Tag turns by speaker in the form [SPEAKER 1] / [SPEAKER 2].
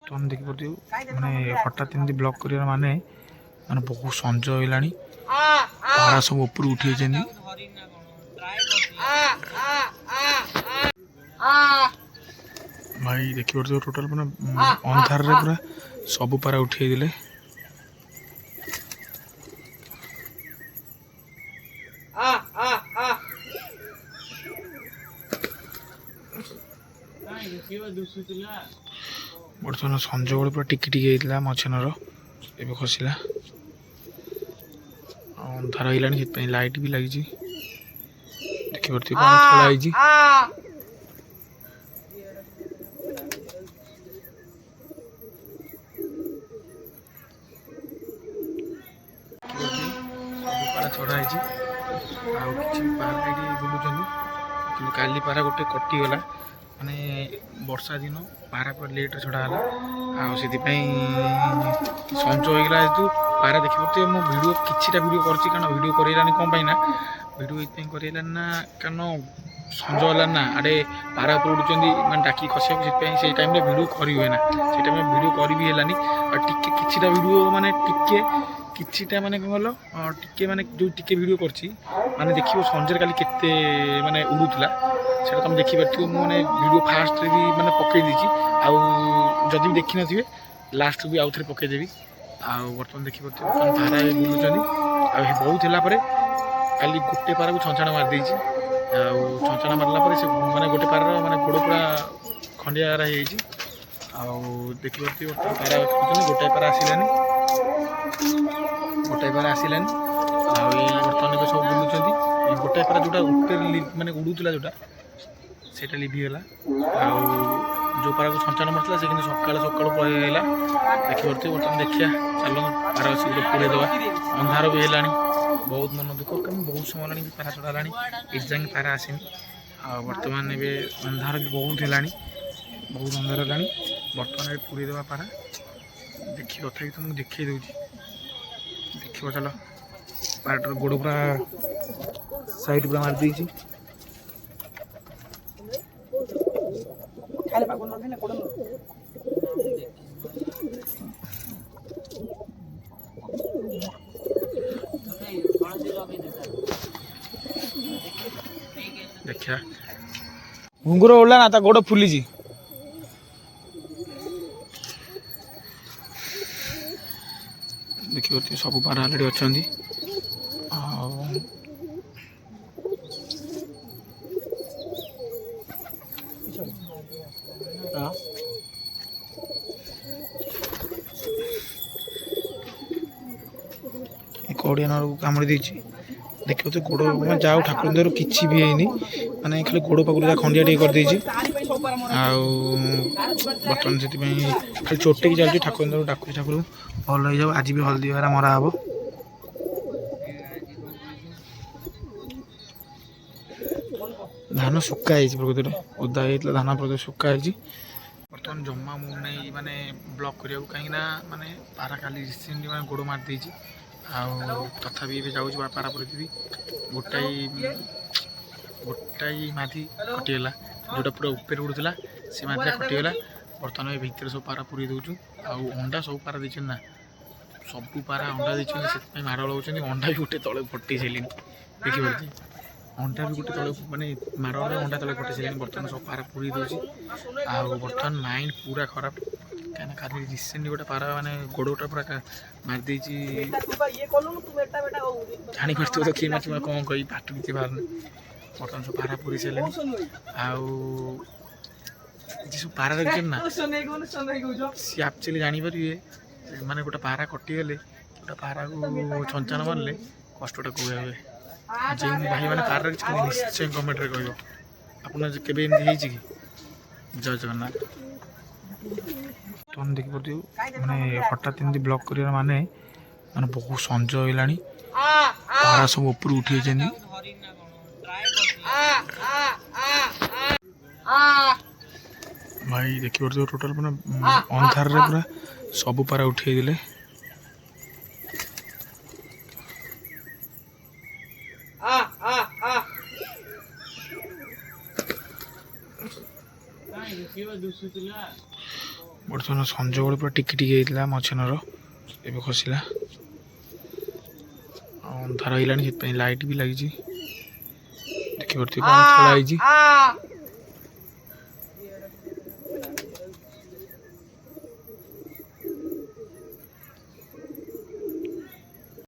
[SPEAKER 1] तुम देखिपे माने हठात एमती ब्लॉक कर माने माने बहुत संज होइलानी पारा सब ऊपर उठी जेनी भाई देखिए टोटल माने अंधार रे पूरा सब पारा उठे दिले बर्तमान संज बेले पूरा टिकी टिकी होता मछनर एवं खसला अंधार है लाइट भी लगी देखिए खेलाई चढ़ाई बुलूँ कि काली पारा गोटे कटिगला माने वर्षा दिन पारा पूरा लेट छड़ाला आसी संज होगा जेहतु पारा देखिए मो भिडियो किछिटा भिडियो करछि कारण भिडियो करैलानी कौन पाइना भिडियो ये करैलानी ना कारण संज होला ना आड़े पारा उड़ुचंदी माने डाकी खसिया से टाइम रे भिडियो करी हुए ना से टाइम भिडियो करी भी हेलानी और टिके किछिटा भिडियो माने टिके किछिटा माने कौन गलो टिके माने जो टिके भिडियो करछि माने देखियो संजर काली केते माने उड़ुतला सेटा तुम देखि पारथियो मो माने वीडियो फास्ट रे भी माने पकई देछि आ जदि देखि नथिबे लास्ट भी आउ थरे पकई देबी आ वर्तमान देखि पारथियो पारा बुलुचंदी आ बहुत हेला परे काली गोटे पारा को छंछाणा मार देछि आ छंछाणा मारला परे से माने गोटे पारा माने गोड़ पूरा खंडिया रा हेछि आ देखि पारथियो पारा छुचंदी गोटे पारा आसिलानी आ वर्तमान सब बुलुचंदी गोटे पारा जोटा ऊपर माने उड़ुतला जोटा सेटा लिभिगला जो पारा को छंचाण मारता से सकाल सकाल पलैला देखिए बर्तमान देखिया चलो पारा शीघ्र पुरे दवा अंधार भी है बहुत मन दुख कहीं बहुत समय पारा चढ़ाला एजांग पारा आसनी आ बर्तमान ए अंधार भी बहुत है बहुत अंधार है बर्तमान पुरे दवा पारा देखिए तथा तुमको देखी दूसरी देख चलो पाराटार गोड़ पूरा साइड पूरा मार दी देखिया घुंगुर उड़ला ना गोड़ फुली देखिए सब पारा अलरेडी अच्छा कौड़िया नार कामुड़ी देखिए तो गोड़ मैं जाओ ठाकुर दर किसी भी है माने खाली गोड़ पाक खंडिया टे कर बर्तमान से खाली चोटे की चलती ठाकुर दर डाक ठाकुर भल हो जाओ आज भी हल्दी वाला मरा हम धान सुखाई प्रकृति ओदा होता धान प्रकृति सुखाई बर्तमान जमा मुझे माने ब्लॉक करिया कहीं माने पारा काली रिसेंटली माने गोड़ मार देछि तथापि जाऊँ पारा पड़ी गोटाई माधी कटिगला जोटा पूरा ऊपर उड़ूला से माधी कटिगला बर्तमान भितर सब पारा पूरी दौचु अंडा सब पारा देते ना सब पारा अंडा देते माड़ होती अंडा भी गोटे तले फटे सारे देखिए अंडा भी गोटे तले माने माड़ अंडा तले फटे सारे बर्तमान सब पारा पूरी दौची बर्तमान माइंड पूरा खराब कहीं खाली रिसेंटली गोटे पारा माने गोड़टा पूरा मारदे जानी पार्थ तो किए ना कौन कही पाठ किसी बाहर बर्तमान सब पारा पूरी सारे सब पारा देखते ना सी एक्चुअली जापर माने गोटे पारा कटिगले गोटे पारा को छंचाण मारे कष्टा कौआ हुए जो भाई मैंने पारा निश्चय कमेंट रे कह आपड़ी कि जय जगन्नाथ तुम देखिए माने हठात एमती ब्लॉक कर माने माने बहुत संज होइलानी पारा सब ऊपर उठी जेनी भाई देखिए टोटल माने अंधार रे पूरा सब पारा उठे दिले ବର୍ତ୍ତମାନ ସଞ୍ଜ ବେଳେ ପୁରା ଟିକି ଟିକି ହେଇଥିଲା ମଛନର ଏବେ ଖସିଲା ଆଉ ଅନ୍ଧାର ହେଇଗଲାଣି ସେଥିପାଇଁ ଲାଇଟ୍ ବି ଲାଗିଛି ଦେଖିପାରୁଥିବେ କ'ଣ ଖେଳା ହେଇଛି।